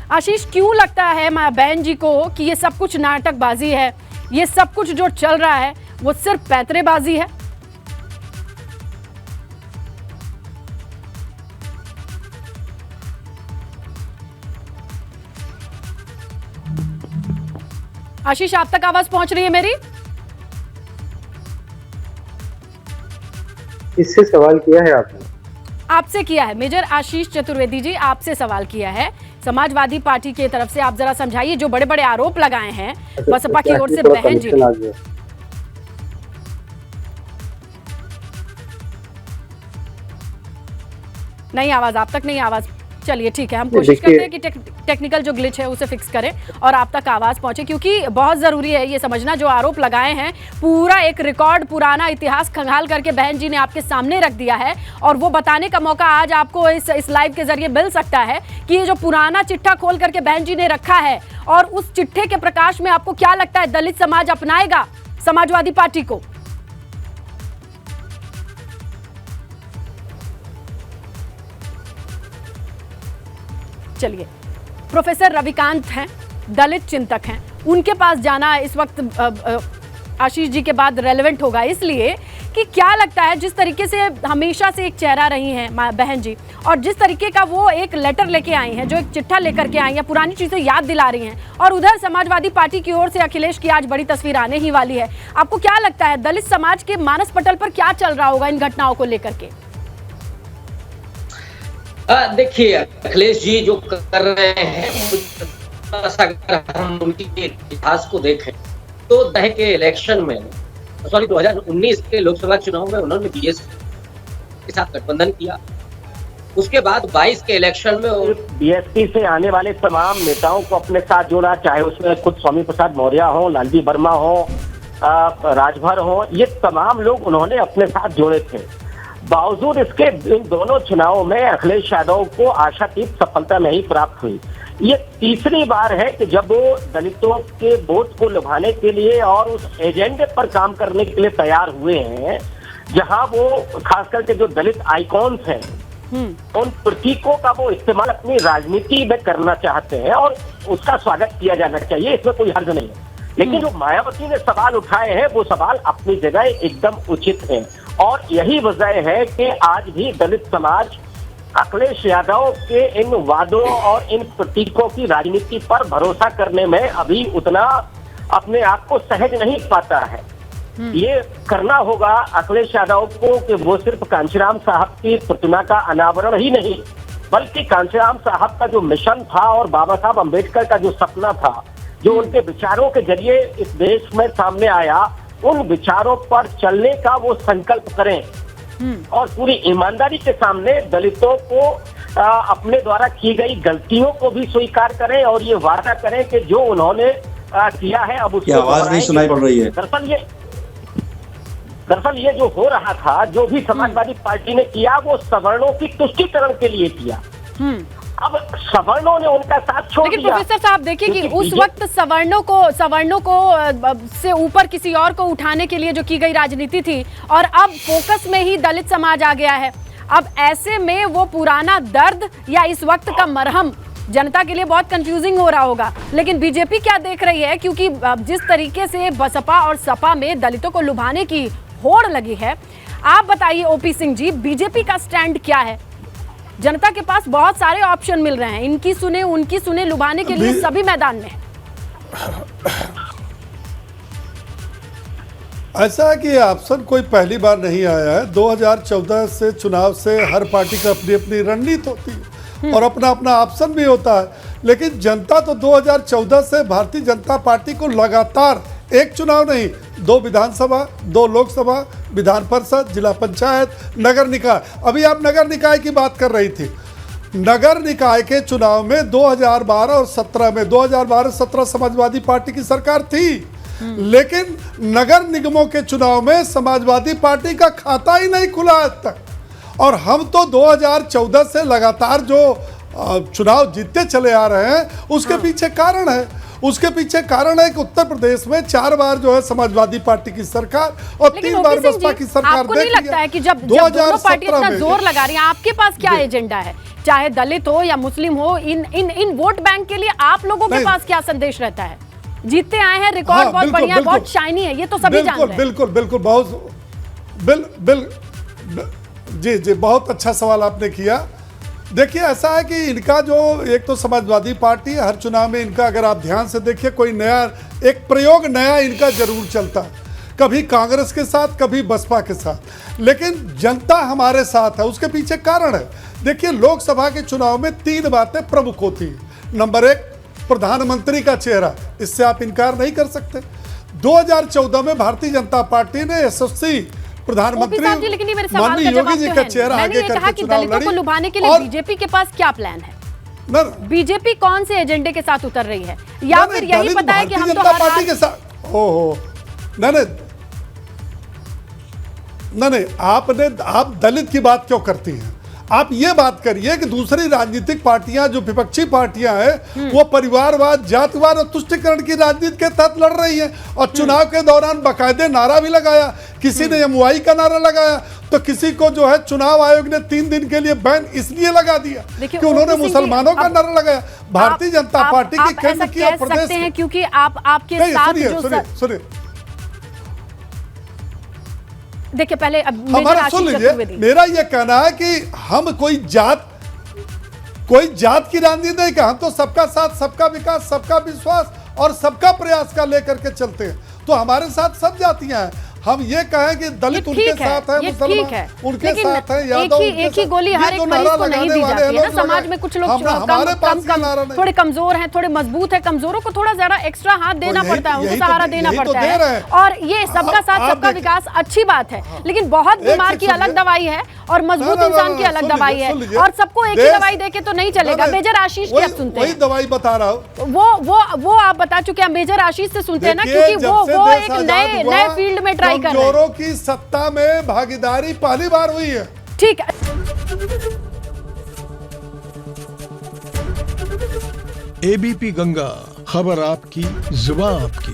आशीष, क्यों लगता है बहन जी को कि ये सब कुछ नाटकबाजी है, ये सब कुछ जो चल रहा है वो सिर्फ पैंतरेबाजी है? आशीष, आप तक आवाज पहुंच रही है मेरी? किससे सवाल किया है आपने? आपसे किया है, मेजर आशीष चतुर्वेदी जी, आपसे सवाल किया है। समाजवादी पार्टी की तरफ से आप जरा समझाइए, जो बड़े बड़े आरोप लगाए हैं बसपा की ओर से बहन जी ने। नहीं आवाज, आप तक नहीं आवाज। चलिए ठीक है, हम कोशिश करते हैं कि टेक्निकल जो ग्लिच है उसे फिक्स करें और आप तक आवाज पहुंचे, क्योंकि बहुत जरूरी है ये समझना, जो आरोप लगाए हैं पूरा एक रिकॉर्ड, पुराना इतिहास खंगाल करके बहन जी ने आपके सामने रख दिया है और वो बताने का मौका आज आपको इस लाइव के जरिए मिल सकता है कि ये जो पुराना चिट्ठा खोल करके बहन जी ने रखा है, और उस चिट्ठे के प्रकाश में आपको क्या लगता है दलित समाज अपनाएगा समाजवादी पार्टी को? चलिए, प्रोफेसर रविकांत हैं, दलित चिंतक हैं, उनके पास जाना इस वक्त आशीष जी के बाद रेलेवेंट होगा, इसलिए कि क्या लगता है जिस तरीके से हमेशा से एक चेहरा रही हैं बहन जी, और जिस तरीके का वो एक लेटर लेके आई हैं, जो एक चिट्ठा लेकर के आई हैं, पुरानी चीजें याद दिला रही हैं, और उधर समाजवादी पार्टी की ओर से अखिलेश की आज बड़ी तस्वीर आने ही वाली है, आपको क्या लगता है दलित समाज के मानस पटल पर क्या चल रहा होगा इन घटनाओं को लेकर के? देखिए, अखिलेश जी जो कर रहे हैं, अगर हम उनके इतिहास को देखें तो 2019 के लोकसभा चुनाव में उन्होंने बीएसपी के साथ गठबंधन किया। उसके बाद 22 के इलेक्शन में बीएसपी से आने वाले तमाम नेताओं को अपने साथ जोड़ा, चाहे उसमें खुद स्वामी प्रसाद मौर्य हो, लालजी वर्मा हो, राजभर हो, ये तमाम लोग उन्होंने अपने साथ जोड़े थे। बावजूद इसके इन दोनों चुनावों में अखिलेश यादव को आशातीत सफलता नहीं प्राप्त हुई। ये तीसरी बार है कि जब वो दलितों के वोट को लुभाने के लिए और उस एजेंडे पर काम करने के लिए तैयार हुए हैं, जहां वो खास करके जो दलित आइकॉन्स हैं, उन प्रतीकों का वो इस्तेमाल अपनी राजनीति में करना चाहते हैं और उसका स्वागत किया जाना चाहिए, इसमें कोई हर्ज नहीं है। लेकिन जो मायावती ने सवाल उठाए हैं वो सवाल अपनी जगह एकदम उचित है, और यही वजह है कि आज भी दलित समाज अखिलेश यादव के इन वादों और इन प्रतीकों की राजनीति पर भरोसा करने में अभी उतना अपने आप को सहज नहीं पाता है। ये करना होगा अखिलेश यादव को कि वो सिर्फ कांशीराम साहब की प्रतिमा का अनावरण ही नहीं, बल्कि कांशीराम साहब का जो मिशन था और बाबा साहब अम्बेडकर का जो सपना था, जो उनके विचारों के जरिए इस देश में सामने आया, उन विचारों पर चलने का वो संकल्प करें और पूरी ईमानदारी के सामने दलितों को अपने द्वारा की गई गलतियों को भी स्वीकार करें और ये वादा करें कि जो उन्होंने किया है अब उसकी आवाज नहीं सुनाई पड़ रही है। दरअसल ये जो हो रहा था, जो भी समाजवादी पार्टी ने किया, वो सवर्णों की तुष्टीकरण के लिए किया। अब सवर्णों ने उनका साथ छोड़ दिया। लेकिन प्रोफेसर साहब देखिए कि उस वक्त सवर्णों को से ऊपर किसी और को उठाने के लिए जो की गई राजनीति थी, और अब फोकस में ही दलित समाज आ गया है। अब ऐसे में वो पुराना दर्द या इस वक्त का मरहम जनता के लिए बहुत कंफ्यूजिंग हो रहा होगा। लेकिन बीजेपी क्या देख रही है, क्योंकि जिस तरीके से बसपा और सपा में दलितों को लुभाने की होड़ लगी है, आप बताइए ओपी सिंह जी, बीजेपी का स्टैंड क्या है? जनता के पास बहुत सारे ऑप्शन मिल रहे हैं, इनकी सुने उनकी सुने, लुभाने के लिए सभी मैदान में। ऐसा है कि ऑप्शन कोई पहली बार नहीं आया है। 2014 से चुनाव से हर पार्टी का अपनी अपनी रणनीति होती है और अपना अपना ऑप्शन भी होता है, लेकिन जनता तो 2014 से भारतीय जनता पार्टी को लगातार, एक चुनाव नहीं, 2 विधानसभा, 2 लोकसभा, विधान परिषद, जिला पंचायत, नगर निकाय, अभी आप नगर निकाय की बात कर रही थी। नगर निकाय के चुनाव में 2012 और 17 में, 2012-17 समाजवादी पार्टी की सरकार थी, लेकिन नगर निगमों के चुनाव में समाजवादी पार्टी का खाता ही नहीं खुला आज तक। और हम तो 2014 से लगातार जो चुनाव जीतते चले आ रहे हैं, उसके पीछे कारण है, उसके पीछे कारण है कि उत्तर प्रदेश में 4 बार जो है समाजवादी पार्टी की सरकार और 3 बार बसपा की सरकार। आपको नहीं लगता है कि जब दोनों पार्टी इतना जोर लगा रही है, आपके पास क्या एजेंडा है? चाहे दलित हो या मुस्लिम हो, इन वोट बैंक के लिए आप लोगों के पास क्या संदेश रहता है? जीतते आए हैं, रिकॉर्ड हाँ, बहुत बढ़िया, बहुत शाइनी है, ये तो सभी जानते हैं। बिल्कुल बिल्कुल बहुत जी बहुत अच्छा सवाल आपने किया। देखिए ऐसा है कि इनका जो एक तो समाजवादी पार्टी है, हर चुनाव में इनका अगर आप ध्यान से देखिए कोई नया एक प्रयोग नया इनका जरूर चलता है, कभी कांग्रेस के साथ कभी बसपा के साथ, लेकिन जनता हमारे साथ है। उसके पीछे कारण है, देखिए लोकसभा के चुनाव में 3 बातें प्रमुख होती हैं। नंबर 1 प्रधानमंत्री का चेहरा, इससे आप इनकार नहीं कर सकते। 2014 में भारतीय जनता पार्टी ने यशस्वी प्रधानमंत्री माननीय योगी जी का चेहरा आगे करके चुनाव लड़ी। को लुभाने के लिए बीजेपी के पास क्या प्लान है? बीजेपी कौन से एजेंडे के साथ उतर रही है, या फिर यही पता है कि हम तो पार्टी के साथ? ओहो नहीं, आप दलित की बात क्यों करती हैं? आप ये बात करिए कि दूसरी राजनीतिक पार्टियां जो विपक्षी पार्टियां हैं वो परिवारवाद, जातिवाद और तुष्टीकरण की राजनीति के तहत लड़ रही हैं, और चुनाव के दौरान बाकायदे नारा भी लगाया। किसी ने एमवाई का नारा लगाया, तो किसी को जो है चुनाव आयोग ने 3 दिन के लिए बैन इसलिए लगा दिया कि उन्होंने मुसलमानों का नारा लगाया। भारतीय जनता पार्टी की केंद्र की और प्रदेश हैं, क्योंकि आपके साथ सुनिए देखिए पहले हमारा सुन लीजिए, मेरा यह कहना है कि हम कोई जात की राजनीति नहीं, हम तो सबका साथ, सबका विकास, सबका विश्वास और सबका प्रयास का लेकर के चलते हैं। तो हमारे साथ सब जातियां हैं। हम ये कहें कि दलित उनके साथ है, मुसलमान उनके साथ है, यादव एक ही गोली हर एक मरीज को नहीं दी जाती है ना। समाज में कुछ लोग थोड़े कमजोर हैं, थोड़े मजबूत है, कमजोरों को थोड़ा जरा एक्स्ट्रा हाथ देना पड़ता है, उनको सहारा देना पड़ता है। और ये सबका साथ सबका विकास अच्छी बात है, लेकिन बहुत बीमार की अलग दवाई है और मजबूत इंसान की अलग दवाई है, और सबको एक ही दवाई देके तो नहीं चलेगा। मेजर आशीष की आप सुनते हैं, दवाई बता रहा हूँ, वो आप बता चुके हैं, मेजर आशीष से सुनते हैं ना, क्योंकि वो एक नए फील्ड में ट्राई कर रहे हैं। कमजोरों की सत्ता में भागीदारी पहली बार हुई है। ठीक है। एबीपी गंगा, खबर आपकी, जुबान आपकी।